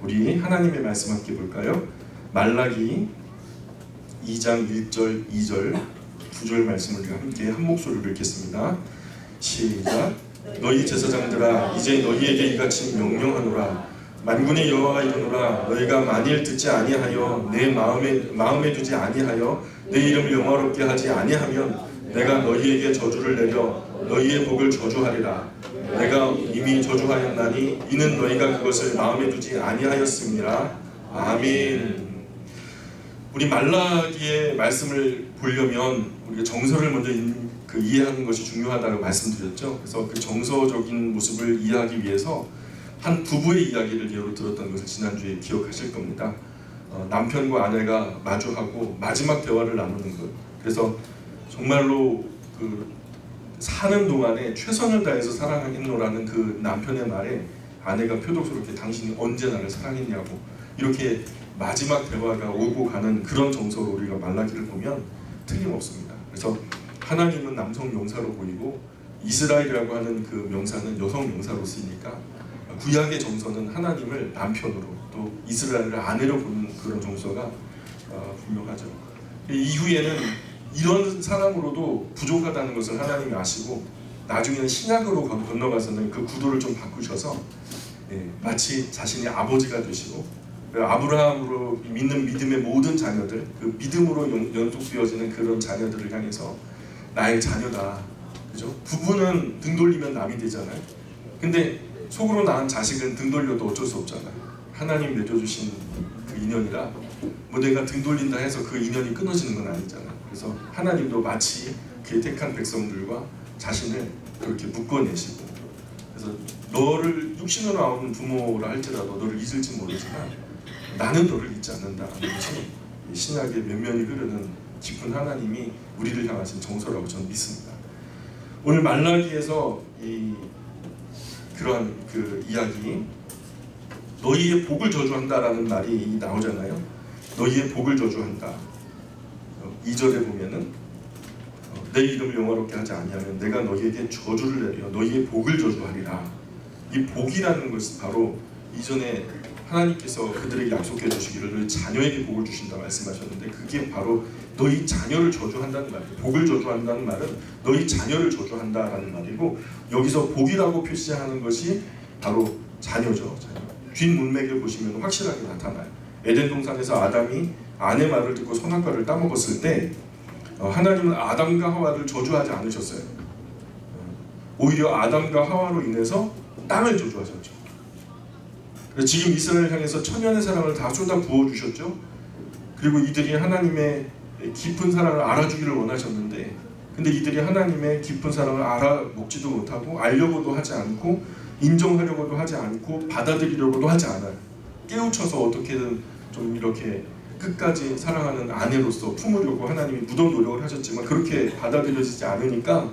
우리 하나님의 말씀 함께 볼까요? 말라기 2장 1절, 2절, 9절 말씀을 우리가 함께 한 목소리로 읽겠습니다. 시작. 너희 제사장들아, 이제 너희에게 이같이 명령하노라. 만군의 여호와가 이르노라. 너희가 만일 듣지 아니하여 내 마음에 두지 아니하여 내 이름을 영화롭게 하지 아니하면 내가 너희에게 저주를 내려 너희의 복을 저주하리라. 내가 이미 저주하였나니 이는 너희가 그것을 마음에 두지 아니하였음이라. 아멘. 우리 말라기의 말씀을 보려면 우리가 정서를 먼저 이해하는 것이 중요하다고 말씀드렸죠. 그래서 그 정서적인 모습을 이해하기 위해서 한 부부의 이야기를 예로 들었던 것을 지난주에 기억하실 겁니다. 남편과 아내가 마주하고 마지막 대화를 나누는 것. 그래서 정말로 사는 동안에 최선을 다해서 사랑했노라는 그 남편의 말에 아내가 표독스럽게 당신이 언제 나를 사랑했냐고 이렇게 마지막 대화가 오고 가는 그런 정서로 우리가 말라기를 보면 틀림없습니다. 그래서 하나님은 남성 명사로 보이고 이스라엘이라고 하는 그 명사는 여성 명사로 쓰이니까 구약의 정서는 하나님을 남편으로 또 이스라엘을 아내로 보는 그런 정서가 분명하죠. 이후에는 이런 사람으로도 부족하다는 것을 하나님이 아시고 나중에는 신약으로 건너가서는 그 구도를 좀 바꾸셔서 마치 자신의 아버지가 되시고 아브라함으로 믿는 믿음의 모든 자녀들, 그 믿음으로 연속되어지는 그런 자녀들을 향해서 나의 자녀다, 그죠? 부부는 등 돌리면 남이 되잖아요. 근데 속으로 낳은 자식은 등 돌려도 어쩔 수 없잖아요. 하나님 맺어주신 그 인연이라 뭐 내가 등 돌린다 해서 그 인연이 끊어지는 건 아니잖아요. 그래서 하나님도 마치 그의 택한 백성들과 자신을 그렇게 묶어내시고, 그래서 너를 육신으로 나오는 부모라 할지라도 너를 잊을지 모르지만 나는 너를 잊지 않는다는 것이 신약의 면면이 흐르는 깊은 하나님이 우리를 향하신 정서라고 저는 믿습니다. 오늘 말라기에서 그러한 그 이야기, 너희의 복을 저주한다라는 말이 나오잖아요. 너희의 복을 저주한다. 2절에 보면은 내 이름을 영화롭게 하지 아니하면 내가 너희에게 저주를 내려 너희의 복을 저주하리라. 이 복이라는 것은 바로 이전에 하나님께서 그들에게 약속해 주시기를 너희 자녀에게 복을 주신다 말씀하셨는데, 그게 바로 너희 자녀를 저주한다는 말이에요. 복을 저주한다는 말은 너희 자녀를 저주한다라는 말이고, 여기서 복이라고 표시하는 것이 바로 자녀죠. 자녀. 뒷문맥을 보시면 확실하게 나타나요. 에덴 동산에서 아담이 아내 말을 듣고 선악과를 따먹었을 때 하나님은 아담과 하와를 저주하지 않으셨어요. 오히려 아담과 하와로 인해서 땅을 저주하셨죠. 지금 이스라엘 향해서 천년의 사랑을 다 쏟아 부어주셨죠. 그리고 이들이 하나님의 깊은 사랑을 알아주기를 원하셨는데, 근데 이들이 하나님의 깊은 사랑을 알아먹지도 못하고 알려고도 하지 않고 인정하려고도 하지 않고 받아들이려고도 하지 않아요. 깨우쳐서 어떻게든 좀 이렇게 끝까지 사랑하는 아내로서 품으려고 하나님이 무던 노력을 하셨지만 그렇게 받아들여지지 않으니까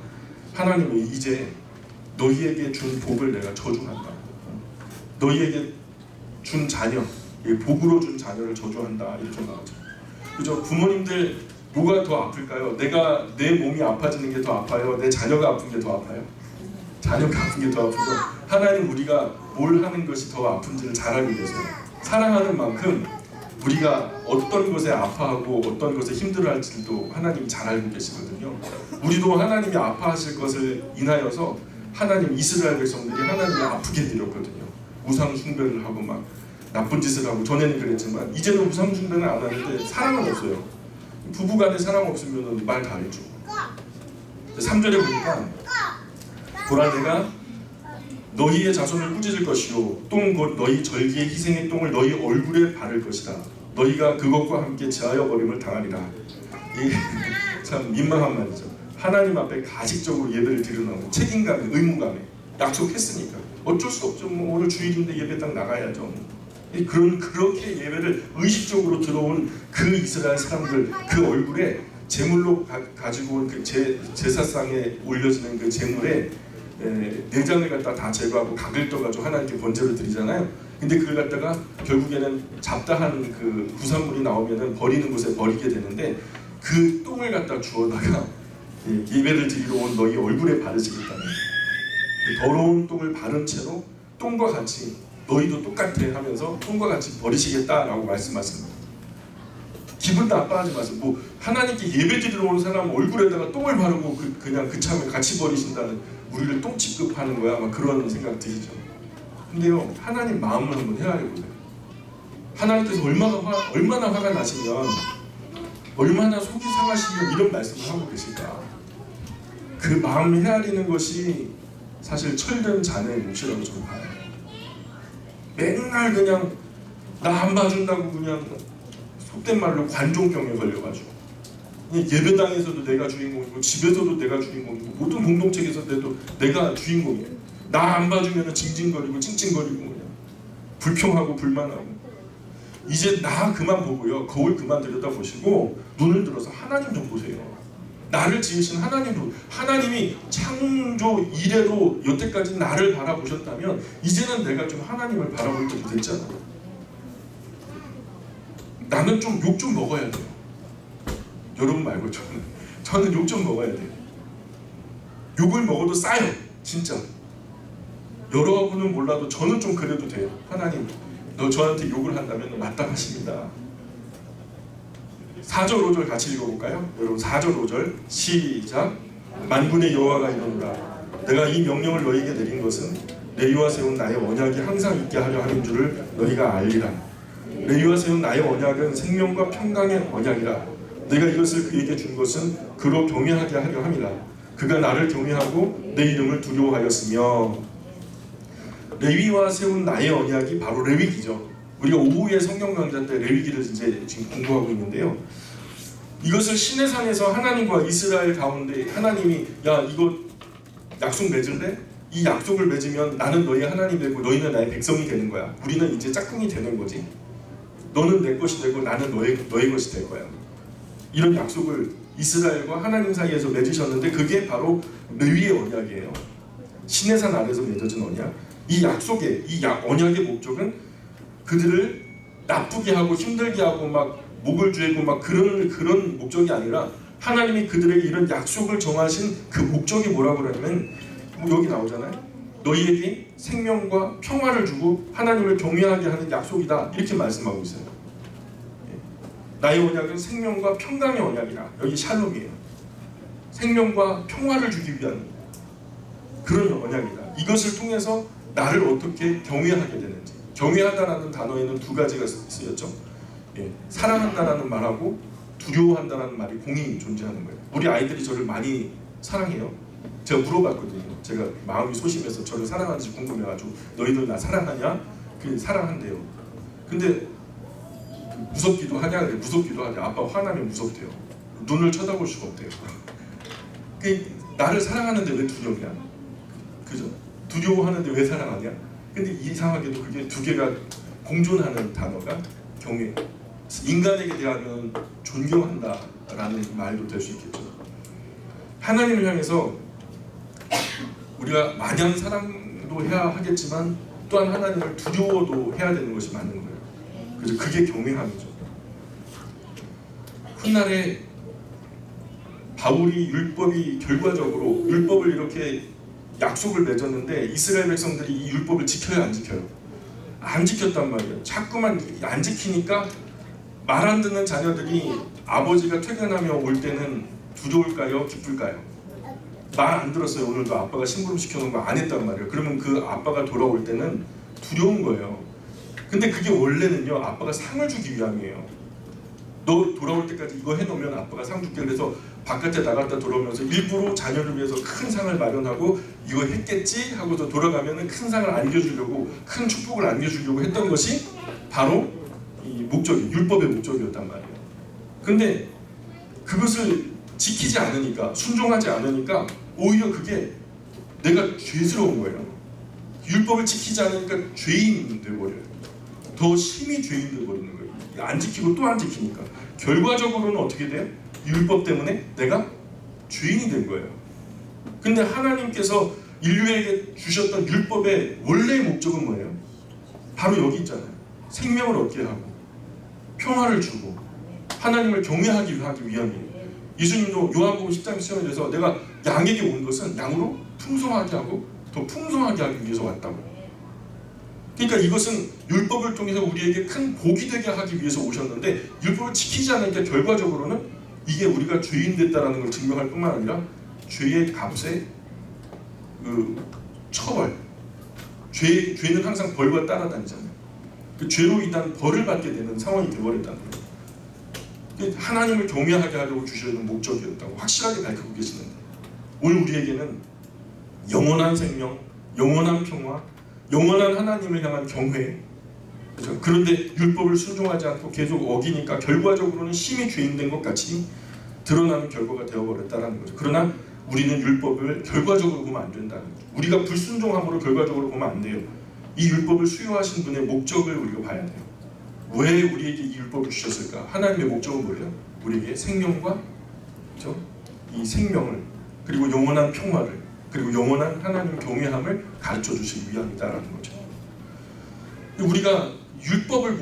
하나님은 이제 너희에게 준 복을 내가 저주한다. 너희에게 준 자녀, 복으로 준 자녀를 저주한다, 이렇게 나오죠. 그죠? 부모님들 뭐가 더 아플까요? 내 몸이 아파지는 게 더 아파요? 내 자녀가 아픈 게 더 아파요? 자녀가 아픈 게 더 아프죠. 하나님 우리가 뭘 하는 것이 더 아픈지를 잘 알고 계세요. 사랑하는 만큼 우리가 어떤 것에 아파하고 어떤 것에 힘들어할지도 하나님이 잘 알고 계시거든요. 우리도 하나님이 아파하실 것을 인하여서 하나님 이스라엘 백성들이 하나님이 아프게 드렸거든요. 우상 숭배를 하고 막 나쁜 짓을 하고, 전에는 그랬지만 이제는 우상 숭배는 안 하는데 사랑은 없어요. 부부간에 사랑 없으면 말 다 해줘. 3절에 보니까 보라 내가 너희의 자손을 꾸짖을 것이요 똥 곧 너희 절기의 희생의 똥을 너희 얼굴에 바를 것이다. 너희가 그것과 함께 제하여 버림을 당하리라. 참 민망한 말이죠. 하나님 앞에 가식적으로 예배를 드리는 책임감에, 의무감에 약속했으니까 어쩔 수 없죠. 뭐 오늘 주일인데 예배 딱 나가야죠. 그렇게 예배를 의식적으로 들어온 그 이스라엘 사람들, 그 얼굴에 제물로 가지고 온 그 제사상에 올려지는 그 제물에 내장을 갖다 다 제거하고 각을 떠가지고 하나님께 번제를 드리잖아요. 근데 그걸 갖다가 결국에는 잡다한 그 부산물이 나오면은 버리는 곳에 버리게 되는데, 그 똥을 갖다 주워다가 예배를 드리러 온 너희 얼굴에 바르시겠다는, 그 더러운 똥을 바른 채로 똥과 같이 너희도 똑같아 하면서 똥과 같이 버리시겠다라고 말씀하십니다. 기분 나빠하지 마세요. 뭐 하나님께 예배드리러 오는 사람 얼굴에다가 똥을 바르고 그냥 그 참을 같이 버리신다는, 우리를 똥 취급하는 거야, 아마 그런 생각 드시죠. 근데요, 하나님 마음을 한번 헤아려 보세요. 하나님께서 얼마나 화가 나시면, 얼마나 속이 상하시면 이런 말씀을 하고 계실까. 그 마음을 헤아리는 것이 사실 철든 자네의 몫이라고 저는 봐요. 맨날 그냥 나 안 봐준다고 그냥 속된 말로 관종병에 걸려가지고, 예배당에서도 내가 주인공이고 집에서도 내가 주인공이고 모든 공동체에서도 내가 주인공이에요. 나 안 봐주면 징징거리고 찡찡거리고 그냥 불평하고 불만하고. 이제 나 그만 보고요, 거울 그만 들여다보시고 눈을 들어서 하나님 좀 보세요. 나를 지으신 하나님이 창조 이래로 여태까지 나를 바라보셨다면 이제는 내가 좀 하나님을 바라볼 때도 됐잖아요. 나는 좀 욕 좀 먹어야 돼요. 여러분 말고 저는 욕 좀 먹어야 돼요. 욕을 먹어도 싸요, 진짜. 여러분은 몰라도 저는 좀 그래도 돼요. 하나님, 너 저한테 욕을 한다면 마땅하십니다. 4절 5절 같이 읽어볼까요? 여러분 4절 5절 시작. 만군의 여호와가 이르노라. 내가 이 명령을 너희에게 내린 것은 레위와 세운 나의 언약이 항상 있게 하려 하는 줄을 너희가 알리라. 레위와 세운 나의 언약은 생명과 평강의 언약이라. 내가 이것을 그에게 준 것은 그로 경외하게 하려 함이라. 그가 나를 경외하고 내 이름을 두려워하였으며. 레위와 세운 나의 언약이 바로 레위기죠. 우리가 오후에 성경 강좌 때 레위기를 이제 지금 공부하고 있는데요. 이것을 시내산에서 하나님과 이스라엘 가운데 하나님이 야 이거 약속 맺을래? 이 약속을 맺으면 나는 너희 하나님 되고 너희는 나의 백성이 되는 거야. 우리는 이제 짝꿍이 되는 거지. 너는 내 것이 되고 나는 너의 것이 될 거야. 이런 약속을 이스라엘과 하나님 사이에서 맺으셨는데 그게 바로 레위의 언약이에요. 시내산 아래서 맺어진 언약. 이 약속의 언약의 목적은 그들을 나쁘게 하고 힘들게 하고 막 목을 죄고 막 그런 목적이 아니라 하나님이 그들에게 이런 약속을 정하신 그 목적이 뭐라고 그러냐면 여기 나오잖아요. 너희에게 생명과 평화를 주고 하나님을 경외하게 하는 약속이다, 이렇게 말씀하고 있어요. 나의 언약은 생명과 평강의 언약이라. 여기 샬롬이에요. 생명과 평화를 주기 위한 그런 언약이다. 이것을 통해서 나를 어떻게 경외하게 되는지. 경외하다라는 단어에는 두 가지가 쓰였죠. 사랑한다라는 말하고 두려워한다라는 말이 공이 존재하는 거예요. 우리 아이들이 저를 많이 사랑해요. 제가 물어봤거든요. 제가 마음이 소심해서 저를 사랑하는지 궁금해가지고 너희들 나 사랑하냐? 그 사랑한대요. 근데 무섭기도 하냐? 그래. 무섭기도 하냐? 아빠 화나면 무섭대요. 눈을 쳐다볼 수가 없대요. 나를 사랑하는데 왜 두렵냐? 그죠? 두려워하는데 왜 사랑하냐? 근데 이상하게도 그게 두 개가 공존하는 단어가 경외. 인간에게 대하면 존경한다라는 말도 될 수 있겠죠. 하나님을 향해서 우리가 마냥 사랑도 해야 하겠지만 또한 하나님을 두려워도 해야 되는 것이 맞는 거예요. 그래서 그게 경외함이죠. 훗날에 바울이 결과적으로 율법을 이렇게 약속을 맺었는데 이스라엘 백성들이 이 율법을 지켜요, 안 지켜요? 안 지켰단 말이에요. 자꾸만 안 지키니까 말 안 듣는 자녀들이 아버지가 퇴근하며 올 때는 두려울까요? 기쁠까요? 말 안 들었어요. 오늘도 아빠가 심부름 시켜놓은 거 안 했단 말이에요. 그러면 그 아빠가 돌아올 때는 두려운 거예요. 근데 그게 원래는요, 아빠가 상을 주기 위함이에요. 너 돌아올 때까지 이거 해놓으면 아빠가 상 줄게. 그래서 바깥에 나갔다 돌아오면서 일부러 자녀를 위해서 큰 상을 마련하고 이거 했겠지 하고서 돌아가면은 큰 상을 안겨주려고, 큰 축복을 안겨주려고 했던 것이 바로 이 율법의 목적이었단 말이에요. 근데 그것을 지키지 않으니까, 순종하지 않으니까 오히려 그게 내가 죄스러운 거예요. 율법을 지키지 않으니까 죄인이 돼버려요. 더 심히 죄인 돼버리는 거예요. 안 지키고 또 안 지키니까 결과적으로는 어떻게 돼요? 율법 때문에 내가 죄인이 된 거예요. 근데 하나님께서 인류에게 주셨던 율법의 원래의 목적은 뭐예요? 바로 여기 있잖아요. 생명을 얻게 하고 평화를 주고 하나님을 경외하기 위함이에요. 예수님도 요한복음 10장 시험에 대해서 내가 양에게 온 것은 양으로 풍성하게 하고 더 풍성하게 하기 위해서 왔다고. 그러니까 이것은 율법을 통해서 우리에게 큰 복이 되게 하기 위해서 오셨는데, 율법을 지키지 않으니까 결과적으로는 이게 우리가 죄인 됐다라는 걸 증명할 뿐만 아니라 죄의 값에 그 처벌, 죄는 항상 벌과 따라다니잖아요. 그 죄로 인한 벌을 받게 되는 상황이 되어버렸다는 거예요. 하나님을 경외하게 하려고 주시는 목적이었다고 확실하게 밝히고 계시는데, 오늘 우리에게는 영원한 생명, 영원한 평화, 영원한 하나님을 향한 경외, 그렇죠? 그런데 율법을 순종하지 않고 계속 어기니까 결과적으로는 심히 죄인된 것 같이 드러나는 결과가 되어버렸다는 거죠. 그러나 우리는 율법을 결과적으로 보면 안 된다는 거죠. 우리가 불순종함으로 결과적으로 보면 안 돼요. 이 율법을 수요하신 분의 목적을 우리가 봐야 돼요. 왜 우리에게 이 율법을 주셨을까? 하나님의 목적은 뭐예요? 우리에게 생명과, 그렇죠? 이 생명을, 그리고 영원한 평화를, 그리고 영원한 하나님 경외함을 가르쳐 주시기 위함이다라는 거죠. 우리가 율법을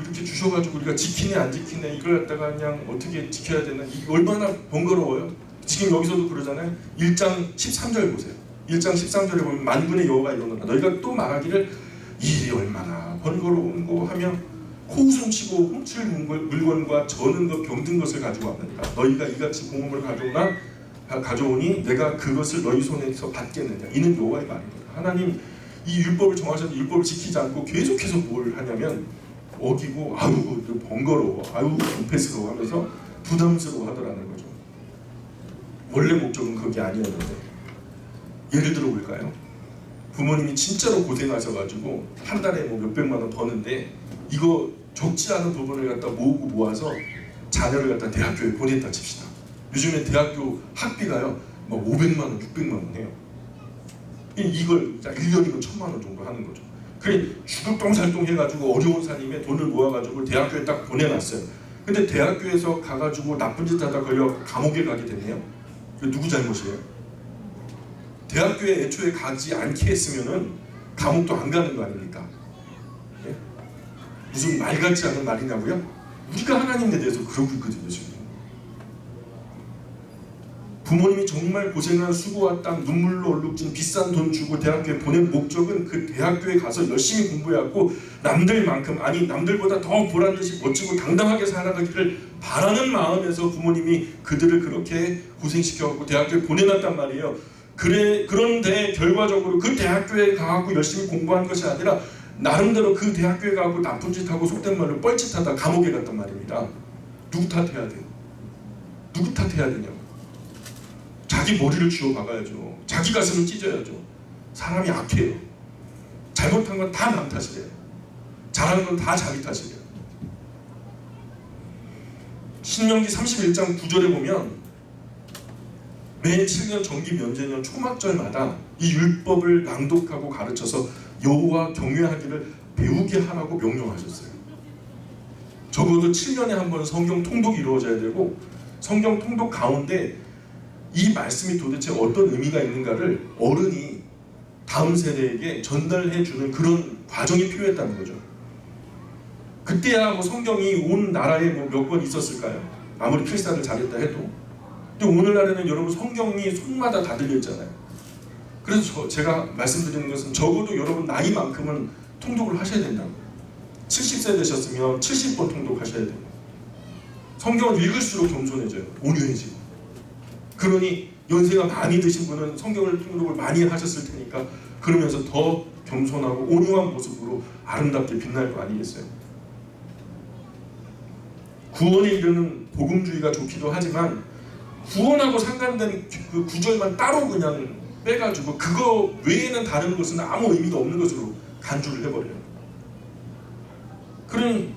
이렇게 주셔가지고 우리가 지키네 안 지키네 이걸 갖다가 그냥 어떻게 지켜야 되나, 이게 얼마나 번거로워요. 지금 여기서도 그러잖아요. 1장 13절 보세요. 1장 13절에 보면 만군의 여호와가 이러노라 너희가 또 말하기를 이 일이 얼마나 번거로운 거 하며 호우숨치고 훔칠 물건과 저는 것 병든 것을 가지고 왔느니라. 너희가 이같이 공업을 가져오니 내가 그것을 너희 손에서 받겠느냐. 이는 여호와의 말입니다. 하나님 이 율법을 정하셔서 율법을 지키지 않고 계속해서 뭘 하냐면 어기고 아유 번거로워, 아유 불패스러워 하면서 부담스러워 하더라는 거죠. 원래 목적은 그게 아니었는데, 예를 들어 볼까요? 부모님이 진짜로 고생하셔가지고 한 달에 뭐 몇백만 원 버는데 이거 적지 않은 부분을 갖다 모으고 모아서 자녀를 갖다 대학교에 보냈다 칩시다. 요즘에 대학교 학비가요 막 500만 원, 600만 원 해요. 이걸 1년이면 1000만 원 정도 하는 거죠. 그래 죽을똥살똥 해가지고 어려운 살림에 돈을 모아가지고 대학교에 딱 보내놨어요. 근데 대학교에서 가가지고 나쁜 짓 하다 걸려 감옥에 가게 됐네요. 이거 누구 잘못이에요? 대학교에 애초에 가지 않게 했으면은 감옥도 안 가는 거 아닙니까? 예? 무슨 말 같지 않은 말이냐고요? 우리가 하나님에 대해서 그러고 있거든요 지금. 부모님이 정말 고생한 수고와 땀, 눈물로 얼룩진 비싼 돈 주고 대학교에 보낸 목적은 그 대학교에 가서 열심히 공부해갖고 남들만큼, 아니 남들보다 더 보란듯이 멋지고 당당하게 살아가기를 바라는 마음에서 부모님이 그들을 그렇게 고생시켜갖고 대학교에 보내놨단 말이에요. 그런데 결과적으로 그 대학교에 가갖고 열심히 공부한 것이 아니라 나름대로 그 대학교에 가갖고 나쁜 짓 하고 속된 말로 뻘짓하다 감옥에 갔단 말입니다. 누구 탓해야 돼요? 누구 탓해야 되냐고. 자기 머리를 쥐어 박아야죠. 자기 가슴을 찢어야죠. 사람이 악해요. 잘못한 건 다 남 탓이래요. 잘하는 건 다 자기 탓이래요. 신명기 31장 9절에 보면 매 7년 정기 면제년 초막절마다 이 율법을 낭독하고 가르쳐서 여호와 경외하기를 배우게 하라고 명령하셨어요. 적어도 7년에 한 번 성경 통독이 이루어져야 되고, 성경 통독 가운데 이 말씀이 도대체 어떤 의미가 있는가를 어른이 다음 세대에게 전달해 주는 그런 과정이 필요했다는 거죠. 그때야 뭐 성경이 온 나라에 뭐 몇 권 있었을까요? 아무리 필사를 잘했다 해도. 근데 오늘날에는 여러분 성경이 손마다 다 들려 있잖아요. 그래서 제가 말씀드리는 것은 적어도 여러분 나이만큼은 통독을 하셔야 된다고. 70세 되셨으면 70번 통독하셔야 돼요. 성경을 읽을수록 겸손해져요. 온유해지고. 그러니 연세가 많이 드신 분은 성경을 통독을 많이 하셨을 테니까 그러면서 더 겸손하고 온유한 모습으로 아름답게 빛날 거 아니겠어요? 구원에 이르는 복음주의가 좋기도 하지만 구원하고 상관된 그 구절만 따로 그냥 빼가지고 그거 외에는 다른 것은 아무 의미가 없는 것으로 간주를 해버려요. 그러니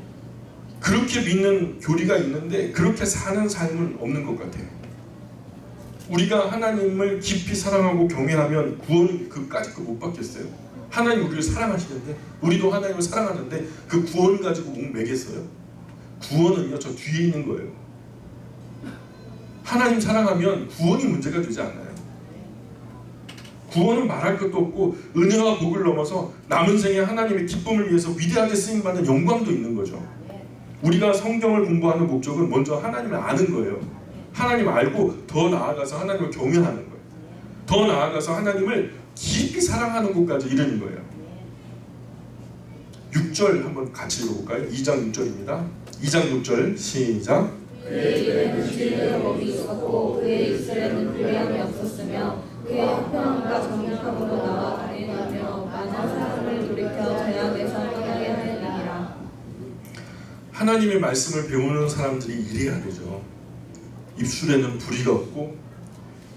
그렇게 믿는 교리가 있는데 그렇게 사는 삶은 없는 것 같아요. 우리가 하나님을 깊이 사랑하고 경외하면 구원이 그까짓 거 못 받겠어요? 하나님 우리를 사랑하시는데, 우리도 하나님을 사랑하는데 그 구원 가지고 목 매겠어요? 구원은요 저 뒤에 있는 거예요. 하나님 사랑하면 구원이 문제가 되지 않아요. 구원은 말할 것도 없고 은혜와 복을 넘어서 남은 생에 하나님의 기쁨을 위해서 위대하게 쓰임받는 영광도 있는 거죠. 우리가 성경을 공부하는 목적은 먼저 하나님을 아는 거예요. 하나님 알고 더 나아가서 하나님을 경외하는 거예요. 더 나아가서 하나님을 깊이 사랑하는 곳까지 이르는 거예요. 6절 한번 같이 읽어볼까요? 2장 6절입니다. 2장 6절 시작. 그의 입에는 진리의 법이 있었고 그의 입술에는 불량이 없었으며 그의 형평함과 정직함으로 나와 다니며 많은 사람을 돌이켜 죄악에서 떠나게 하느니라. 하나님의 말씀을 배우는 사람들이 이래야 되죠. 입술에는 불의가 없고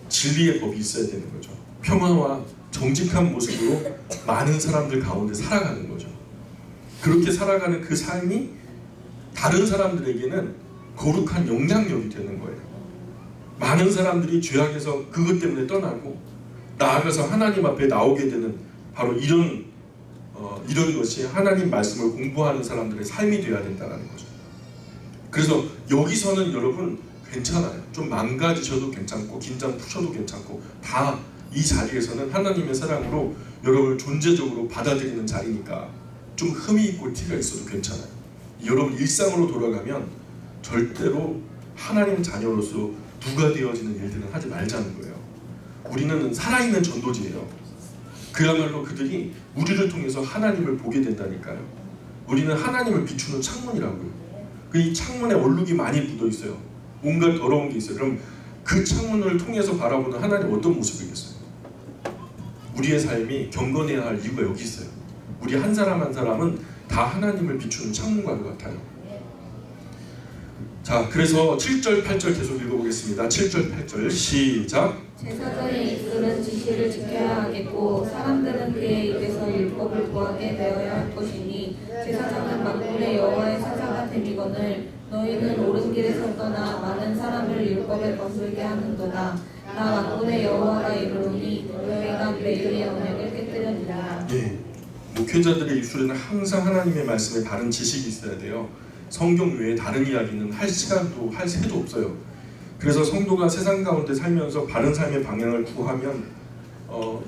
진리의 법이 있어야 되는 거죠. 평화와 정직한 모습으로 많은 사람들 가운데 살아가는 거죠. 그렇게 살아가는 그 삶이 다른 사람들에게는 거룩한 영향력이 되는 거예요. 많은 사람들이 죄악에서 그것 때문에 떠나고 나아가서 하나님 앞에 나오게 되는 바로 이런 것이 하나님 말씀을 공부하는 사람들의 삶이 되어야 된다는 거죠. 그래서 여기서는 여러분 괜찮아요. 좀 망가지셔도 괜찮고 긴장 푸셔도 괜찮고 다 이 자리에서는 하나님의 사랑으로 여러분을 존재적으로 받아들이는 자리니까 좀 흠이 있고 티가 있어도 괜찮아요. 여러분 일상으로 돌아가면 절대로 하나님 자녀로서 누가 되어지는 일들은 하지 말자는 거예요. 우리는 살아있는 전도지예요. 그야말로 그들이 우리를 통해서 하나님을 보게 된다니까요. 우리는 하나님을 비추는 창문이라고요. 이 창문에 얼룩이 많이 묻어 있어요. 온갖 더러운 게 있어요. 그럼 그 창문을 통해서 바라보는 하나님 어떤 모습이겠어요? 우리의 삶이 경건해야 할 이유가 여기 있어요. 우리 한 사람 한 사람은 다 하나님을 비추는 창문과 같아요. 자, 그래서 7절 8절 계속 읽어보겠습니다. 7절 8절 시작. 제사장의 입술은 지시를 지켜야 하겠고 사람들은 그의 입에서 율법을 구하게 되어야 할 것이니 제사장은 만군의 여호와의 사자가 됨이거늘 너희는 옳은 길에서 떠나 많은 사람을 율법에 거슬게 하는도다. 나 만군의 여호와가 이르노니 너희가 매일의 언약을 깨뜨리느니라. 예, 목회자들의 입술에는 항상 하나님의 말씀에 바른 지식이 있어야 돼요. 성경 외에 다른 이야기는 할 시간도 할 새도 없어요. 그래서 성도가 세상 가운데 살면서 바른 삶의 방향을 구하면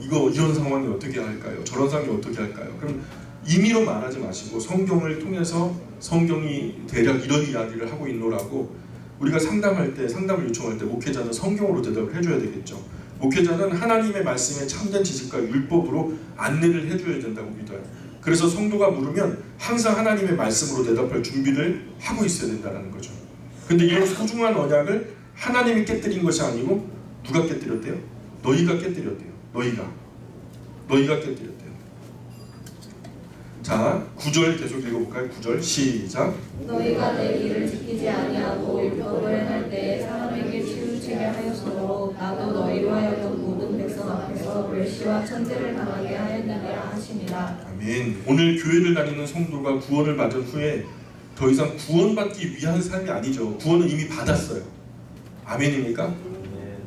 이런 상황이 어떻게 할까요? 저런 상황이 어떻게 할까요? 그럼 임의로 말하지 마시고 성경을 통해서 성경이 대략 이런 이야기를 하고 있노라고 우리가 상담을 요청할 때 목회자는 성경으로 대답을 해줘야 되겠죠. 목회자는 하나님의 말씀에 참된 지식과 율법으로 안내를 해줘야 된다고 믿어요. 그래서 성도가 물으면 항상 하나님의 말씀으로 대답할 준비를 하고 있어야 된다는 거죠. 근데 이런 소중한 언약을 하나님이 깨뜨린 것이 아니고 누가 깨뜨렸대요? 너희가 깨뜨렸대요. 너희가 깨뜨렸대요. 자, 9절 계속 읽어볼까요? 9절 시작. 너희가 내 길을 지키지 아니하고 율법을 행할 때에 사람에게 치우치게 하였으므로 나도 너희로 하여금 모든 백성 앞에서 멸시와 천대를 당하게 하였느니라 하시니라. 아멘. 오늘 교회를 다니는 성도가 구원을 받은 후에 더 이상 구원받기 위한 삶이 아니죠. 구원은 이미 받았어요. 아멘입니까?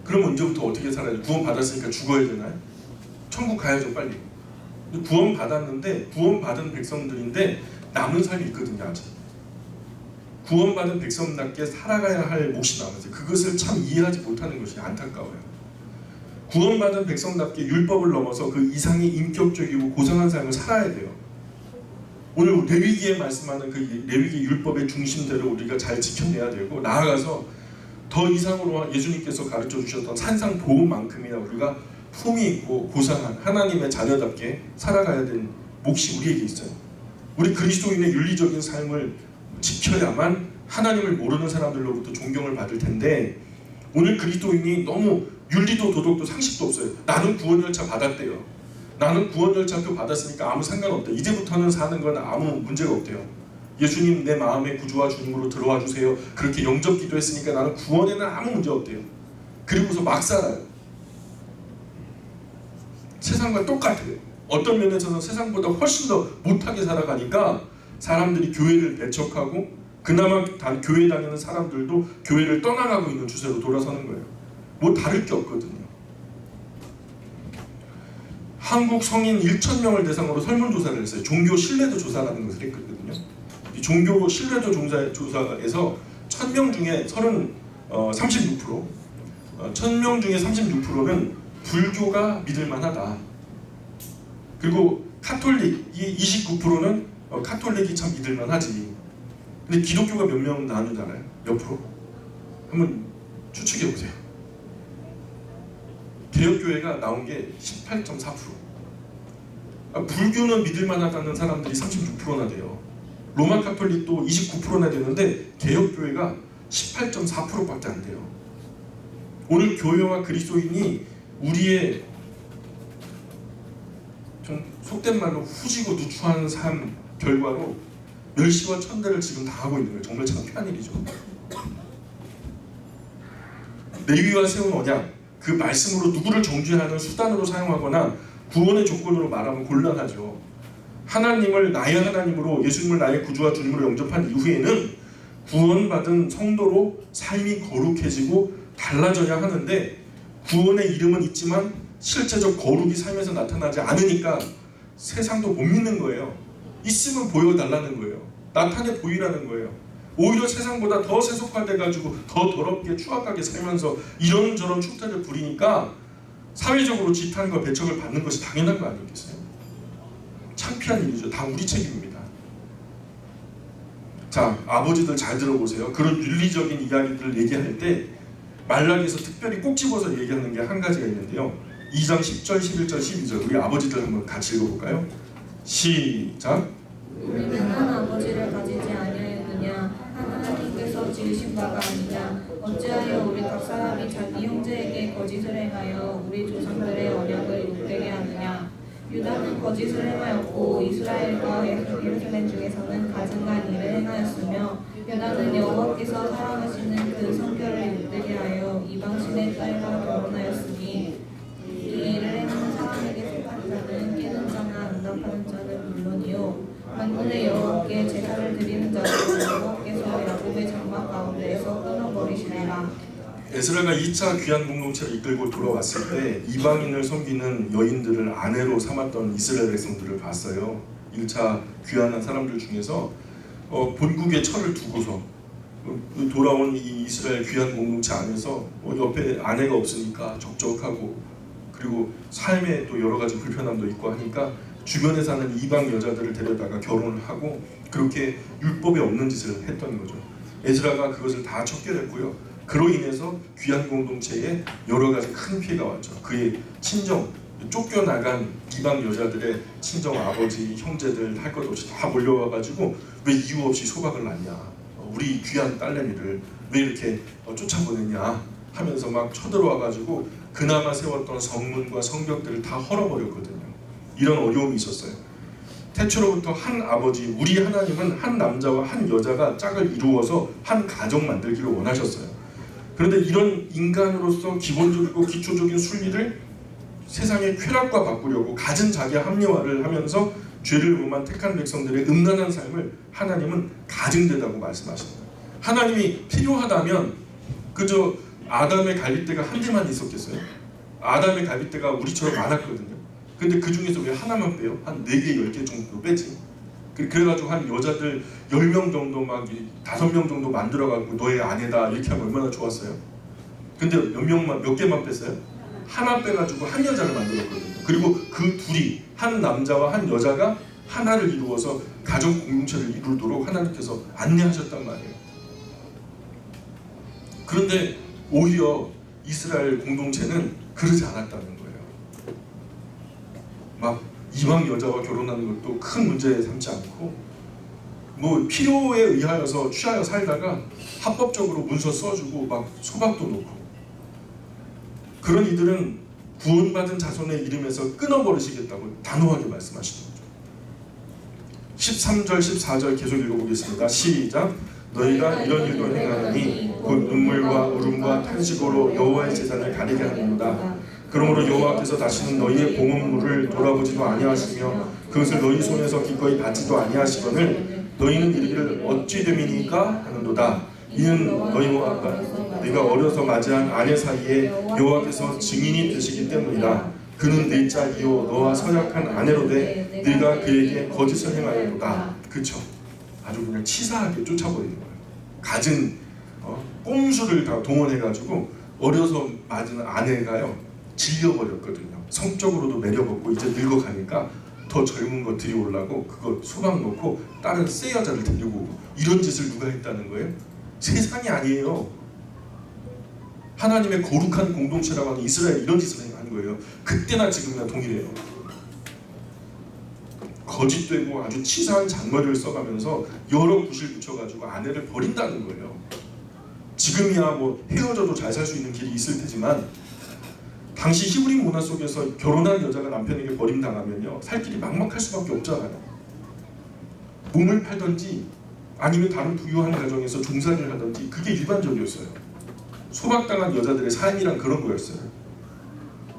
그럼 언제부터 어떻게 살아야 돼요? 구원 받았으니까 죽어야 되나요? 천국 가야죠, 빨리. 구원 받았는데 구원 받은 백성들인데 남은 삶이 있거든요. 아직 구원 받은 백성답게 살아가야 할 몫이 남았어요. 그것을 참 이해하지 못하는 것이 안타까워요. 구원 받은 백성답게 율법을 넘어서 그 이상의 인격적이고 고상한 삶을 살아야 돼요. 오늘 레위기에 말씀하는 그 레위기 율법의 중심대로 우리가 잘 지켜내야 되고 나아가서 더 이상으로 예수님께서 가르쳐 주셨던 산상보험만큼이나 우리가 품이 있고 고상한 하나님의 자녀답게 살아가야 되는 몫이 우리에게 있어요. 우리 그리스도인의 윤리적인 삶을 지켜야만 하나님을 모르는 사람들로부터 존경을 받을 텐데 오늘 그리스도인이 너무 윤리도 도덕도 상식도 없어요. 나는 구원 열차 받았대요. 나는 구원 열차표 받았으니까 아무 상관없대. 이제부터는 사는 건 아무 문제가 없대요. 예수님 내 마음의 구주와 주님으로 들어와 주세요. 그렇게 영접 기도했으니까 나는 구원에는 아무 문제 없대요. 그리고서 막 살아요. 세상과 똑같아요. 어떤 면에서는 세상보다 훨씬 더 못하게 살아가니까 사람들이 교회를 배척하고 그나마 교회 다니는 사람들도 교회를 떠나가고 있는 추세로 돌아서는 거예요. 뭐 다를 게 없거든요. 한국 성인 1,000명을 대상으로 설문조사를 했어요. 종교 신뢰도 조사라는 것을 했거든요. 이 종교 신뢰도 조사에서 1,000명 중에 36%, 1,000명 중에 36%는 불교가 믿을만하다. 그리고 카톨릭이 29%는 카톨릭이 참 믿을만하지. 근데 기독교가 몇 명 나누잖아요? 몇 프로? 한번 추측해 보세요. 개혁교회가 나온 게 18.4%. 불교는 믿을만하다는 사람들이 36%나 돼요. 로마 카톨릭도 29%나 되는데 개혁교회가 18.4%밖에 안 돼요. 오늘 교회와 그리스도인이 우리의 좀 속된 말로 후지고 누추한 삶 결과로 멸시와 천대를 지금 당하고 있는 거예요. 정말 창피한 일이죠. 레위와 세운 언약, 그 말씀으로 누구를 정죄하는 수단으로 사용하거나 구원의 조건으로 말하면 곤란하죠. 하나님을 나의 하나님으로, 예수님을 나의 구주와 주님으로 영접한 이후에는 구원받은 성도로 삶이 거룩해지고 달라져야 하는데, 구원의 이름은 있지만 실제적 거룩이 삶에서 나타나지 않으니까 세상도 못 믿는 거예요. 있으면 보여달라는 거예요. 나타내 보이라는 거예요. 오히려 세상보다 더 세속화돼가지고 더 더럽게 추악하게 살면서 이런저런 축제를 부리니까 사회적으로 지탄과 배척을 받는 것이 당연한 거 아니겠어요? 창피한 일이죠. 다 우리 책임입니다. 자, 아버지들 잘 들어보세요. 그런 윤리적인 이야기들을 얘기할 때 말라기에서 특별히 꼭 집어서 얘기하는 게 한 가지가 있는데요. 2장 10절, 11절, 12절 우리 아버지들 한번 같이 읽어볼까요? 시작. 우리는 한 아버지를 가지지 아니하였느냐? 하나님께서 지으신 바가 아니냐? 어찌하여 우리 각 사람이 자기 형제에게 거짓을 행하여 우리 조상들의 언약을 욕되게 하느냐? 유다는 거짓을 행하였고 이스라엘과 예루살렘 중에서는 가증한 일을 행하였으며, 유다는 여호와께서 사랑하시는 그 성결을 욕되게 하여 이방신의 딸과 결혼하였으니, 이 일을 행하는 사람에게 속한 자는 깨는 자나 응답하는 자는 물론이요 만군의 여호와께 제사를 드리는 자도 여호와께서 야곱의 장막 가운데에서 끊어버리시리라. 에스라가 2차 귀한 공동체를 이끌고 돌아왔을 때 이방인을 섬기는 여인들을 아내로 삼았던 이스라엘 백성들을 봤어요. 1차 귀환한 사람들 중에서 본국의 철을 두고서 돌아온 이 이스라엘 귀한 공동체 안에서 옆에 아내가 없으니까 적적하고, 그리고 삶에 또 여러 가지 불편함도 있고 하니까 주변에 사는 이방 여자들을 데려다가 결혼을 하고 그렇게 율법에 없는 짓을 했던 거죠. 에스라가 그것을 다 척결했고요. 그로 인해서 귀한 공동체에 여러 가지 큰 피해가 왔죠. 그의 친정, 쫓겨나간 이방 여자들의 친정 아버지, 형제들 할 것 없이 다 몰려와가지고 왜 이유 없이 소박을 낳냐, 우리 귀한 딸내미를 왜 이렇게 쫓아보냈냐 하면서 막 쳐들어와가지고 그나마 세웠던 성문과 성벽들을 다 헐어버렸거든요. 이런 어려움이 있었어요. 태초로부터 한 아버지, 우리 하나님은 한 남자와 한 여자가 짝을 이루어서 한 가정 만들기를 원하셨어요. 그런데 이런 인간으로서 기본적이고 기초적인 순리를 세상의 쾌락과 바꾸려고 갖은 자기 합리화를 하면서 죄를 범한 택한 백성들의 음란한 삶을 하나님은 가증되다고 말씀하십니다. 하나님이 필요하다면 그저 아담의 갈빗대가 한 대만 있었겠어요? 아담의 갈빗대가 우리처럼 많았거든요. 근데 그 중에서 왜 하나만 빼요? 한 4개, 10개 정도 빼지. 그래가지고 한 여자들 10명 정도 막 5명 정도 만들어가지고 너의 아내다 이렇게 하면 얼마나 좋았어요? 근데 몇 개만 뺐어요? 하나 빼가지고 한 여자를 만들었거든요. 그리고 그 둘이, 한 남자와 한 여자가 하나를 이루어서 가정 공동체를 이루도록 하나님께서 안내하셨단 말이에요. 그런데 오히려 이스라엘 공동체는 그러지 않았다는 거예요. 막 이방 여자와 결혼하는 것도 큰 문제 삼지 않고, 뭐 필요에 의하여서 취하여 살다가 합법적으로 문서 써주고 막 소박도 놓고, 그런 이들은 구원받은 자손의 이름에서 끊어버리시겠다고 단호하게 말씀하시는 거죠. 13절 14절 계속 읽어보겠습니다. 시작. 너희가 이런 일도 행하느니 곧 눈물과 울음과 탄식으로 여호와의 제단을 가리게 하는도다. 그러므로 여호와께서 다시는 너희의 봉헌물을 돌아보지도 아니하시며 그것을 너희 손에서 기꺼이 받지도 아니하시거늘 너희는 이르기를 어찌 됨이니까 하는도다. 이는 너희와 네가 어려서 맞이한 아내 사이에 여호와께서 증인이 되시기 때문이다. 그는 네 짝이요 너와 서약한 아내로 돼 네가 그에게 거짓을 행하였도다. 그쵸? 아주 그냥 치사하게 쫓아버리는 거예요. 갖은 꼼수를 다 동원해가지고 어려서 맞은 아내가요 질려버렸거든요. 성적으로도 매력없고 이제 늙어가니까 더 젊은 거 들이오려고 그거 소방 놓고 다른 새 여자를 데리고 오고, 이런 짓을 누가 했다는 거예요? 세상이 아니에요. 하나님의 거룩한 공동체라고 하는 이스라엘 이런 짓을 하는 거예요. 그때나 지금이나 동일해요. 거짓되고 아주 치사한 잔머리를 써가면서 여러 굿을 붙여가지고 아내를 버린다는 거예요. 지금이야 뭐 헤어져도 잘 살 수 있는 길이 있을 테지만 당시 히브리 문화 속에서 결혼한 여자가 남편에게 버림당하면요 살 길이 막막할 수밖에 없잖아요. 몸을 팔든지 아니면 다른 부유한 가정에서 종살이를 하든지 그게 일반적이었어요. 소박당한 여자들의 삶이란 그런 거였어요.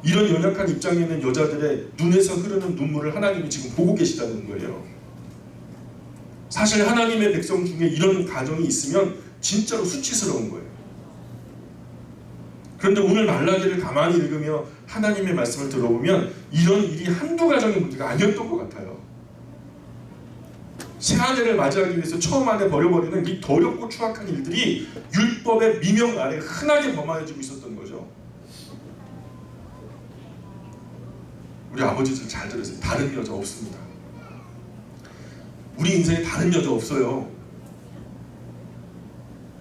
이런 연약한 입장에 있는 여자들의 눈에서 흐르는 눈물을 하나님이 지금 보고 계시다는 거예요. 사실 하나님의 백성 중에 이런 가정이 있으면 진짜로 수치스러운 거예요. 그런데 오늘 말라기를 가만히 읽으며 하나님의 말씀을 들어보면 이런 일이 한두 가정의 문제가 아니었던 것 같아요. 새아내를 맞이하기 위해서 처음 안에 버려버리는 이 더럽고 추악한 일들이 율법의 미명 아래 흔하게 범하여지고 있었던 거죠. 우리 아버지들 잘 들으세요. 다른 여자 없습니다. 우리 인생에 다른 여자 없어요.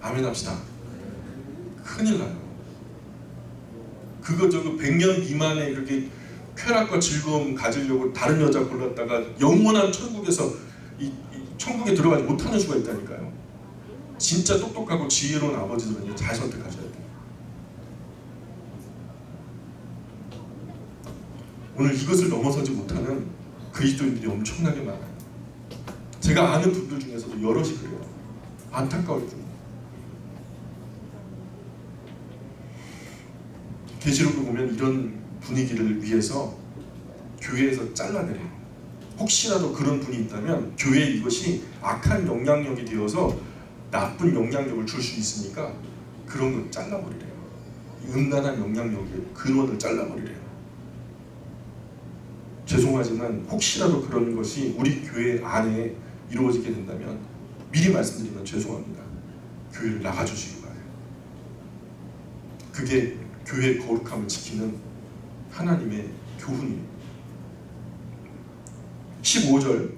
아멘 합시다. 큰일 나요. 그거 저거 100년 미만에 그렇게 쾌락과 즐거움 가지려고 다른 여자 골랐다가 영원한 천국에서 이 천국에 들어가지 못하는 수가 있다니까요. 진짜 똑똑하고 지혜로운 아버지들은 잘 선택하셔야 돼요. 오늘 이것을 넘어서지 못하는 그리스도인들이 엄청나게 많아요. 제가 아는 분들 중에서도 여럿이 그래요. 안타까울 뿐이에요. 계시록을 보면 이런 분위기를 위해서 교회에서 잘라내려요. 혹시라도 그런 분이 있다면 교회에 이것이 악한 영향력이 되어서 나쁜 영향력을 줄 수 있으니까 그런 걸 잘라버리래요. 음란한 영향력의 근원을 잘라버리래요. 죄송하지만 혹시라도 그런 것이 우리 교회 안에 이루어지게 된다면 미리 말씀드리면 죄송합니다. 교회를 나가주시기 바라요. 그게 교회의 거룩함을 지키는 하나님의 교훈입니다. 15절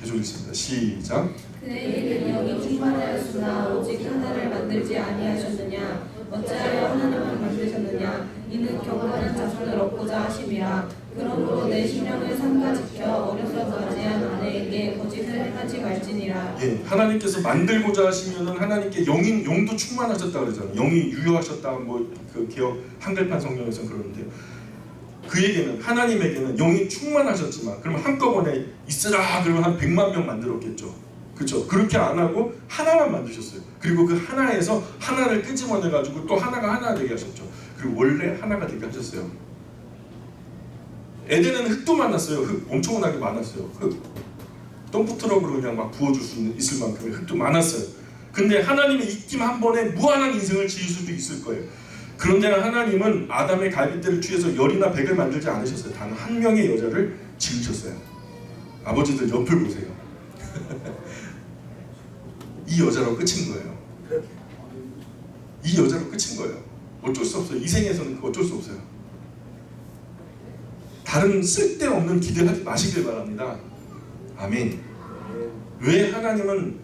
계속 읽습니다. 시작. 그의 능력이 충만하였으나 오직 하나를 만들지 아니하셨느냐? 어찌하여 하나님을 만드셨느냐? 이는 경건한 자손을 얻고자 하심이라. 그러므로 내 심령을 삼가 지켜 어려서 맞이한 아내에게 거짓을 행하지 말지니라. 예, 하나님께서 만들고자 하시면은 하나님께 영도 충만하셨다 그러잖아요. 영이 유효하셨다 뭐 그 개역 한글판 성경에서는 그러는데요. 그에게는 하나님에게는 영이 충만하셨지만 그러면 한꺼번에 있으라 그러면 한 100만 명 만들었겠죠. 그렇죠? 그렇게 안 하고 하나만 만드셨어요. 그리고 그 하나에서 하나를 끄집어내 가지고 또 하나가 하나 되게 하셨죠. 그리고 원래 하나가 되게 하셨어요. 에덴에는 흙도 많았어요. 흙 엄청나게 많았어요. 흙 덤프트럭으로 그냥 막 부어줄 수 있을 만큼의 흙도 많았어요. 근데 하나님의 입김 한 번에 무한한 인생을 지을 수도 있을 거예요. 그런데 하나님은 아담의 갈빗대를 취해서 열이나 백을 만들지 않으셨어요. 단 한 명의 여자를 지으셨어요. 아버지들 옆을 보세요. 이 여자로 끝인 거예요. 이 여자로 끝인 거예요. 어쩔 수 없어요. 이 생에서는 어쩔 수 없어요. 다른 쓸데없는 기대하지 마시길 바랍니다. 아멘. 왜 하나님은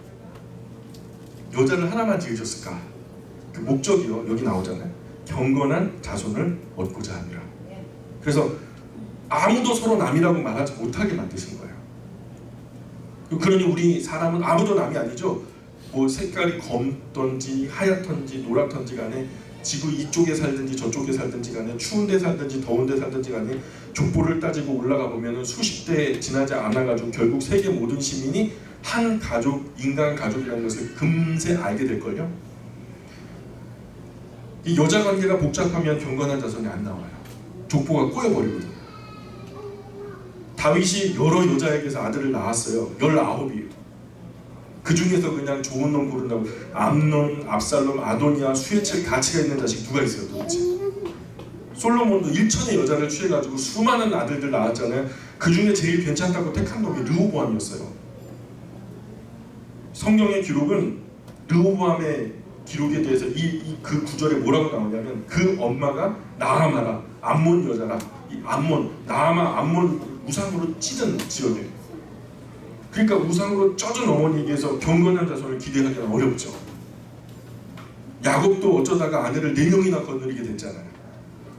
여자를 하나만 지으셨을까? 그 목적이요. 여기 나오잖아요. 경건한 자손을 얻고자 함이라. 그래서 아무도 서로 남이라고 말하지 못하게 만드신 거예요. 그러니 우리 사람은 아무도 남이 아니죠. 뭐 색깔이 검던지 하얗던지 노랗던지 간에 지구 이쪽에 살든지 저쪽에 살든지 간에 추운 데 살든지 더운 데 살든지 간에 족보를 따지고 올라가 보면 수십 대 지나지 않아가지고 결국 세계 모든 시민이 한 가족, 인간 가족이라는 것을 금세 알게 될걸요. 이 여자 관계가 복잡하면 경건한 자손이 안 나와요. 족보가 꼬여버리거든요. 다윗이 여러 여자에게서 아들을 낳았어요. 19이에요. 그 중에서 그냥 좋은 놈 고른다고 암논, 압살롬, 아도니아, 수에첼 가치가 있는 자식 누가 있어요 도대체? 솔로몬도 1천의 여자를 취해가지고 수많은 아들들 낳았잖아요. 그 중에 제일 괜찮다고 택한 놈이 르호보암이었어요. 성경의 기록은 르호보암의 기록에 대해서 그 구절에 뭐라고 나오냐면 그 엄마가 나아마라, 암몬 여자라. 이 암몬, 나아마, 암몬 우상으로 찢은 지역이에요. 그러니까 우상으로 쪄준 어머니에게서 경건한 자손을 기대하기는 어렵죠. 야곱도 어쩌다가 아내를 4명이나 거느리게 됐잖아요.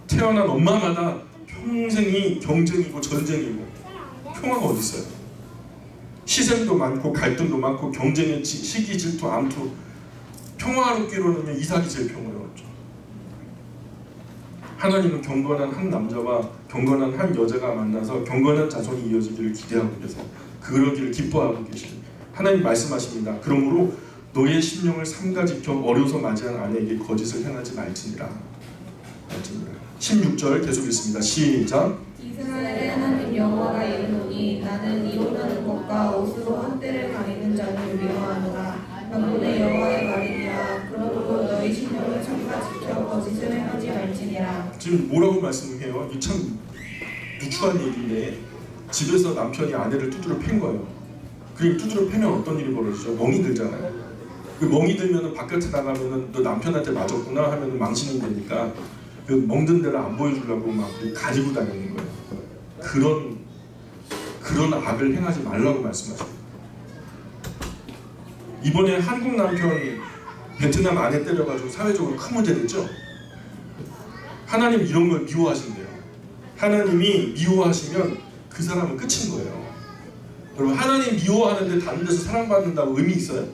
태어난 엄마마다 평생이 경쟁이고 전쟁이고 평화가 어디 있어요? 희생도 많고 갈등도 많고 경쟁의 시기 질투 암투 평화롭기로는 이삭이 제일 평화로웠죠. 하나님은 경건한 한 남자와 경건한 한 여자가 만나서 경건한 자손이 이어지기를 기대하고 계세요. 그러기를 기뻐하고 계십니다. 하나님 말씀하십니다. 그러므로 너의 심령을 삼가지켜 어려서 맞이한 아내에게 거짓을 행하지 말지니라. 16절 계속 읽습니다. 시작. 이스라엘의 하나님 여호와가 이르노니 나는 이혼하는 것과 옷으로 한때를 가리는 자를 미워하노라. 만군의 여호와의 말이니라. 그러므로 너희 심령을 삼가지켜 거짓을 행하지 말지니라. 지금 뭐라고 말씀해요? 이 참 누추한 얘기인데 집에서 남편이 아내를 두드려 팬 거예요. 그리고 두드려 패면 어떤 일이 벌어지죠? 멍이 들잖아요. 그 멍이 들면은 바깥에 나가면은 너 남편한테 맞았구나 하면은 망신이 되니까 그 멍든 데를 안 보여주려고 막 가지고 다니는 거예요. 그런 악을 행하지 말라고 말씀하십니다. 이번에 한국 남편 베트남 아내 때려가지고 사회적으로 큰 문제 됐죠. 하나님 이런 걸 미워하신대요. 하나님이 미워하시면 그 사람은 끝인 거예요. 여러분 하나님 미워하는데 다른 데서 사랑받는다고 의미 있어요?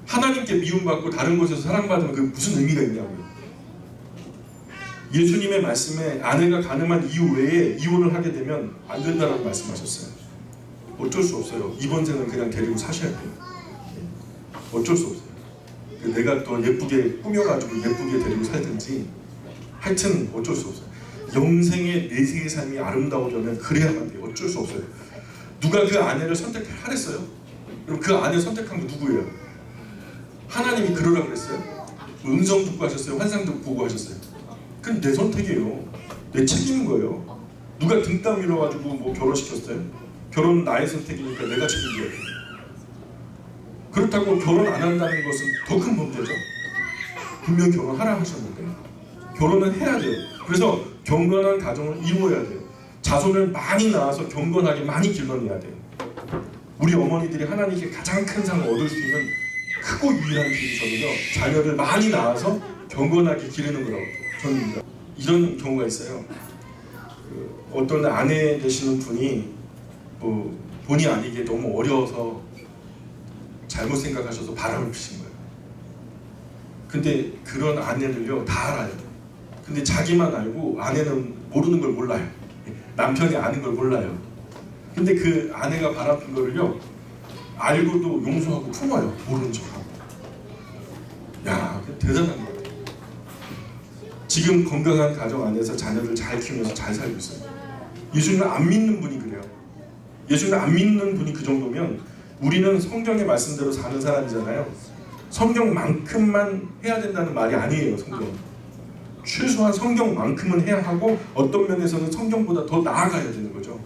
하나님께 미움받고 다른 곳에서 사랑받으면 그게 무슨 의미가 있냐고요. 예수님의 말씀에 아내가 가늠한 이유 외에 이혼을 하게 되면 안 된다라고 말씀하셨어요. 어쩔 수 없어요. 이번 생은 그냥 데리고 사셔야 돼요. 어쩔 수 없어요. 내가 또 예쁘게 꾸며가지고 예쁘게 데리고 살든지 하여튼 어쩔 수 없어요. 영생의 내세의 삶이 아름다우려면 그래야만 돼요. 어쩔 수 없어요. 누가 그 아내를 선택하랬어요? 그럼 그 아내 선택한 거 누구예요? 하나님이 그러라 그랬어요? 음성 듣고 하셨어요? 환상 듣고 하셨어요? 그건 내 선택이에요. 내 책임인 거예요. 누가 등땀 밀어가지고 뭐 결혼시켰어요? 결혼은 나의 선택이니까 내가 책임져야 돼요. 그렇다고 결혼 안 한다는 것은 더 큰 범죄죠. 분명 결혼하라 하셨는데 결혼은 해야 돼요. 그래서 경건한 가정을 이루어야 돼요. 자손을 많이 낳아서 경건하게 많이 길러내야 돼요. 우리 어머니들이 하나님께 가장 큰 상을 얻을 수 있는 크고 유일한 길이 저는요, 자녀를 많이 낳아서 경건하게 기르는 거라고 저는 믿어요. 이런 경우가 있어요. 어떤 아내 되시는 분이 뭐 본의 아니게 너무 어려워서 잘못 생각하셔서 바람을 피신 거예요. 근데 그런 아내를요 다 알아요. 근데 자기만 알고 아내는 모르는 걸 몰라요. 남편이 아는 걸 몰라요. 근데 그 아내가 바람핀 거를요 알고도 용서하고 품어요. 모르는 척하고. 야, 대단한 것 같아요. 지금 건강한 가정 안에서 자녀를 잘 키우면서 잘 살고 있어요. 예수님을 안 믿는 분이 그래요. 예수님을 안 믿는 분이 그 정도면 우리는 성경의 말씀대로 사는 사람이잖아요. 성경만큼만 해야 된다는 말이 아니에요. 성경. 최소한 성경만큼은 해야 하고 어떤 면에서는 성경보다 더 나아가야 되는 거죠.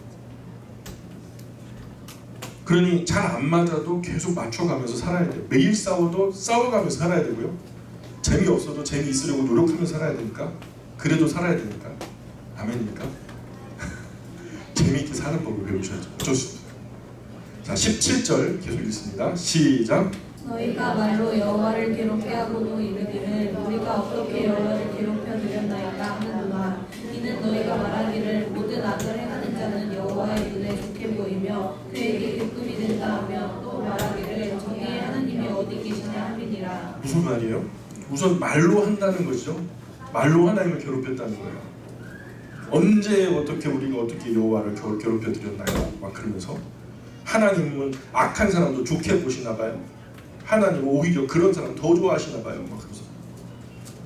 그러니 잘 안 맞아도 계속 맞춰가면서 살아야 돼요. 매일 싸워도 싸워가면서 살아야 되고요. 재미없어도 재미있으려고 노력하면서 살아야 되니까. 그래도 살아야 되니까. 아멘입니까? 재미있게 사는 법을 배우셔야죠. 어쩔 수 없어요. 자, 17절 계속 읽습니다. 시작. 너희가 말로 여호와를 괴롭게 하고도 이르기를 우리가 어떻게 여호와를 괴롭혀 드렸나이까 하는구나. 이는 너희가 말하기를 모든 악을 행하는 자는 여호와의 눈에 좋게 보이며 그에게 기쁨이 된다 하며 또 말하기를 저희의 하나님이 어디 계시냐 함이니라. 무슨 말이에요? 우선 말로 한다는 것이죠. 말로 하나님을 괴롭혔다는 거예요. 언제 어떻게 우리가 어떻게 여호와를 괴롭혀 드렸나요? 막 그러면서 하나님은 악한 사람도 좋게 보시나 봐요. 하나님은 오히려 그런 사람 더 좋아하시나 봐요. 막 그러면서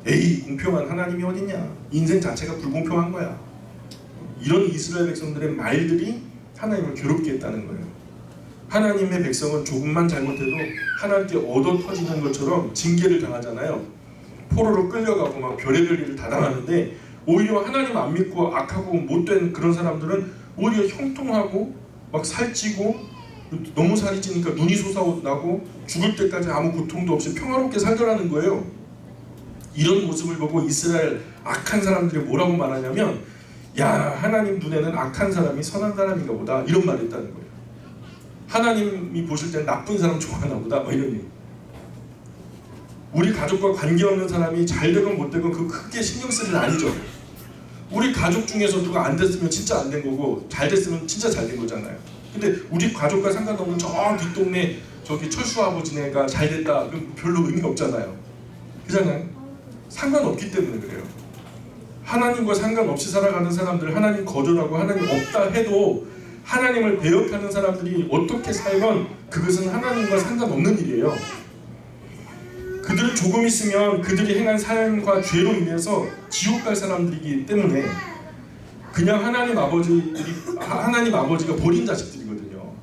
에이, 공평한 하나님이 어딨냐? 인생 자체가 불공평한 거야. 이런 이스라엘 백성들의 말들이 하나님을 괴롭게 했다는 거예요. 하나님의 백성은 조금만 잘못해도 하나님께 얻어 터지는 것처럼 징계를 당하잖아요. 포로로 끌려가고 막 별의별 일을 다 당하는데 오히려 하나님 안 믿고 악하고 못된 그런 사람들은 오히려 형통하고 막 살찌고 너무 살이 찌니까 눈이 솟아나고 죽을 때까지 아무 고통도 없이 평화롭게 살더라는 거예요. 이런 모습을 보고 이스라엘 악한 사람들이 뭐라고 말하냐면 야, 하나님 눈에는 악한 사람이 선한 사람인가 보다 이런 말을 했다는 거예요. 하나님이 보실 땐 나쁜 사람 좋아하나 보다 뭐 이런 얘기. 우리 가족과 관계없는 사람이 잘 되건 못 되건 그 크게 신경 쓸 일 아니죠. 우리 가족 중에서 누가 안 됐으면 진짜 안 된 거고 잘 됐으면 진짜 잘 된 거잖아요. 근데 우리 가족과 상관없는 저 뒷동네 저기 철수 아버지네가 잘 됐다. 그럼 별로 의미 없잖아요. 그잖아요. 상관없기 때문에 그래요. 하나님과 상관없이 살아가는 사람들, 하나님 거절하고 하나님 없다 해도 하나님을 배역하는 사람들이 어떻게 살건 그것은 하나님과 상관없는 일이에요. 그들은 조금 있으면 그들이 행한 삶과 죄로 인해서 지옥 갈 사람들이기 때문에 그냥 하나님 아버지가 버린 자식들이거든요.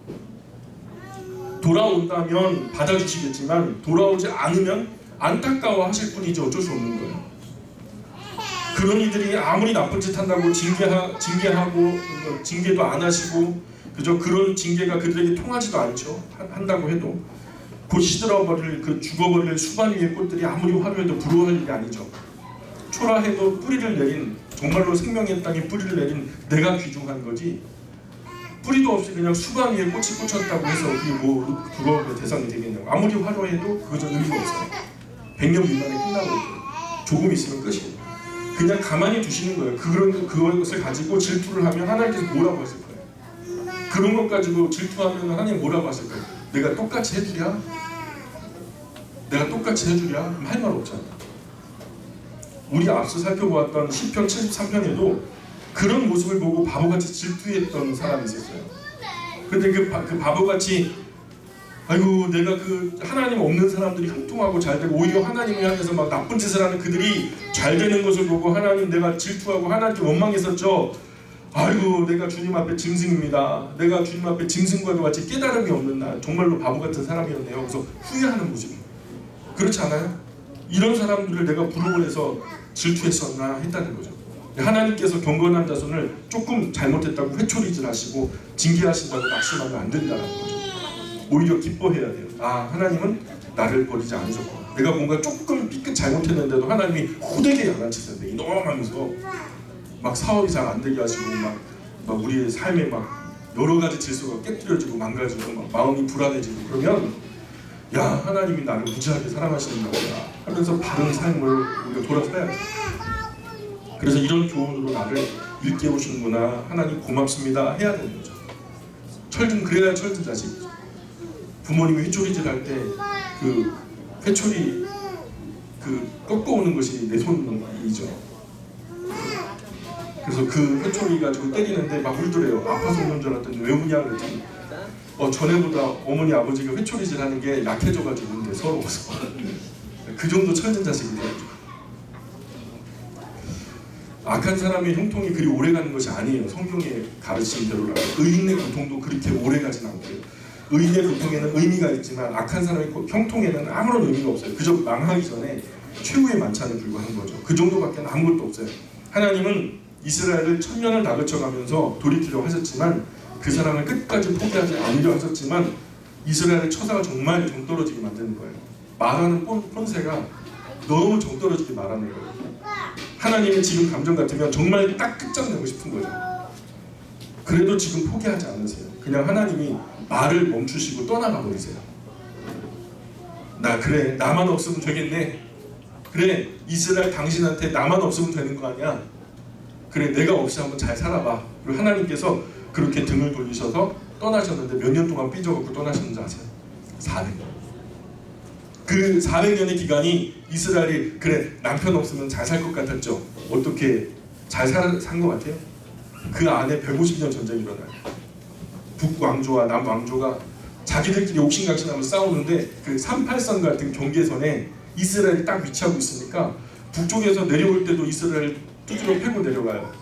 돌아온다면 받아주시겠지만 돌아오지 않으면 안타까워하실 뿐이지 어쩔 수 없는 거예요. 그런 이들이 아무리 나쁜 짓 한다고 징계하고 징계도 안 하시고 그저 그런 징계가 그들에게 통하지도 않죠. 한다고 해도 곧 시들어버릴 그 죽어버릴 수반 위의 꽃들이 아무리 화려해도 부러워할 일이 아니죠. 초라해도 뿌리를 내린 정말로 생명의 땅에 뿌리를 내린 내가 귀중한 거지 뿌리도 없이 그냥 수반 위에 꽃이 꽂혔다고 해서 그게 뭐 부러움의 대상이 되겠냐고. 아무리 화려해도 그거 좀 의미가 없어요. 100년 미만에 끝나버려요. 조금 있으면 끝이에요. 그냥 가만히 두시는 거예요. 그것을 가지고 질투를 하면 하나님께서 뭐라고 하실 거예요? 그런 것 가지고 질투하면 하나님 뭐라고 하실 거예요? 내가 똑같이 해주랴? 내가 똑같이 해주랴? 그럼 할 말 없잖아. 우리 앞서 살펴보았던 시편 73편에도 그런 모습을 보고 바보같이 질투했던 사람이 있었어요. 근데 그 바보같이 아이고 내가 그 하나님 없는 사람들이 형통하고 잘 되고 오히려 하나님을 향해서 막 나쁜 짓을 하는 그들이 잘 되는 것을 보고 하나님 내가 질투하고 하나님께 원망했었죠. 아이고 내가 주님 앞에 짐승입니다. 내가 주님 앞에 짐승과도 같이 깨달음이 없는 나 정말로 바보 같은 사람이었네요. 그래서 후회하는 모습. 그렇지 않아요? 이런 사람들을 내가 부러워 해서 질투했었나 했다는 거죠. 하나님께서 경건한 자손을 조금 잘못했다고 회초리질 하시고 징계하신다고 낙심하면 안 된다는 거죠. 오히려 기뻐해야 돼요. 아 하나님은 나를 버리지 않으셨구나. 내가 뭔가 조금 삐끗 잘못했는데도 하나님이 호되게 양아치셨는데 이놈하면서 막 사업이 잘 안 되게 하시고 막 우리의 삶에 막 여러 가지 질서가 깨뜨려지고 망가지고 막 마음이 불안해지고 그러면 야 하나님이 나를 무지하게 사랑하시는 거구나 하면서 바른 삶을 우리가 돌아서야죠. 그래서 이런 교훈으로 나를 일깨우시는구나 하나님 고맙습니다 해야 되는 거죠. 그래야 철든 자식이죠. 부모님이 회초리질 할 때 그 회초리 꺾어오는 것이 내 손이죠. 그래서 그 회초리 가지고 때리는데 막 울더래요. 아파서 우는 줄 알았더니 왜 우냐 그랬더니 전에보다 어머니 아버지가 회초리질 하는 게 약해져가지고 우는데 서러워서. 그 정도 철든 자식이 돼야죠. 악한 사람의 형통이 그리 오래가는 것이 아니에요. 성경의 가르침대로라면 의인의 고통도 그렇게 오래가진 않고요. 의인의 고통에는 의미가 있지만 악한 사람의 형통에는 아무런 의미가 없어요. 그저 망하기 전에 최후의 만찬에 불과한 거죠. 그 정도밖에 아무것도 없어요. 하나님은 이스라엘을 1000년을 다그쳐가면서 돌이키려고 하셨지만 그 사람을 끝까지 포기하지 않으려 하셨지만 이스라엘의 처사가 정말 정떨어지게 만드는 거예요. 말하는 본세가 너무 정떨어지게 말하는 거예요. 하나님의 지금 감정 같으면 정말 딱 끝장내고 싶은 거죠. 그래도 지금 포기하지 않으세요. 그냥 하나님이 말을 멈추시고 떠나가 버리세요. 그래 나만 없으면 되겠네. 그래 이스라엘 당신한테 나만 없으면 되는 거 아니야. 그래 내가 없이 한번 잘 살아봐. 그리고 하나님께서 그렇게 등을 돌리셔서 떠나셨는데 몇 년 동안 삐져갖고 떠나셨는지 아세요? 400년. 그 400년의 기간이 이스라엘이 그래 남편 없으면 잘 살 것 같았죠. 어떻게 잘 산 것 같아요? 그 안에 150년 전쟁이 일어나요. 북왕조와 남왕조가 자기들끼리 옥신각신하면서 싸우는데 그 38선 같은 경계선에 이스라엘이 딱 위치하고 있으니까 북쪽에서 내려올 때도 이스라엘 뚜드러 패고 내려가요.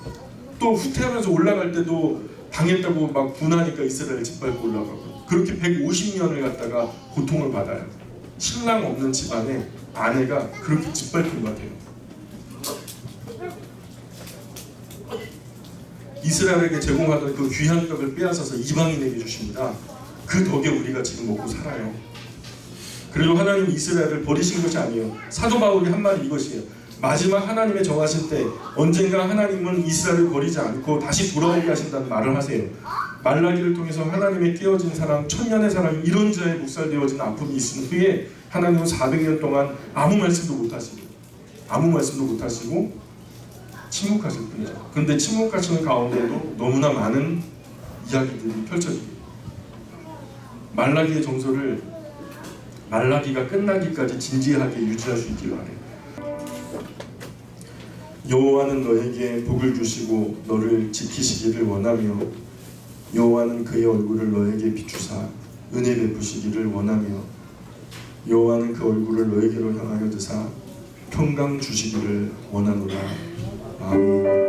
또 후퇴하면서 올라갈 때도 당했다고 막 분하니까 이스라엘 짓밟고 올라가고 그렇게 150년을 갖다가 고통을 받아요. 신랑 없는 집안에 아내가 그렇게 짓밟힌 것 같아요. 이스라엘에게 제공하던 그 귀한 떡을 빼앗아서 이방인에게 주십니다. 그 덕에 우리가 지금 먹고 살아요. 그래도 하나님은 이스라엘을 버리신 것이 아니에요. 사도 바울이 한 말이 이것이에요. 마지막 하나님의 정하실 때 언젠가 하나님은 이스라엘을 버리지 않고 다시 돌아오게 하신다는 말을 하세요. 말라기를 통해서 하나님의 깨어진 사람, 1000년의 사람이 이런 자에 묵살되어진 아픔이 있은 후에 하나님은 400년 동안 아무 말씀도 못하시고 침묵하실 뿐이죠. 그런데 침묵하시는 가운데에도 너무나 많은 이야기들이 펼쳐집니다. 말라기의 정서를 말라기가 끝나기까지 진지하게 유지할 수 있기를 바래요. 여호와는 너에게 복을 주시고 너를 지키시기를 원하며 여호와는 그의 얼굴을 너에게 비추사 은혜 베푸시기를 원하며 여호와는 그 얼굴을 너에게로 향하여 드사 평강 주시기를 원하노라. 아멘.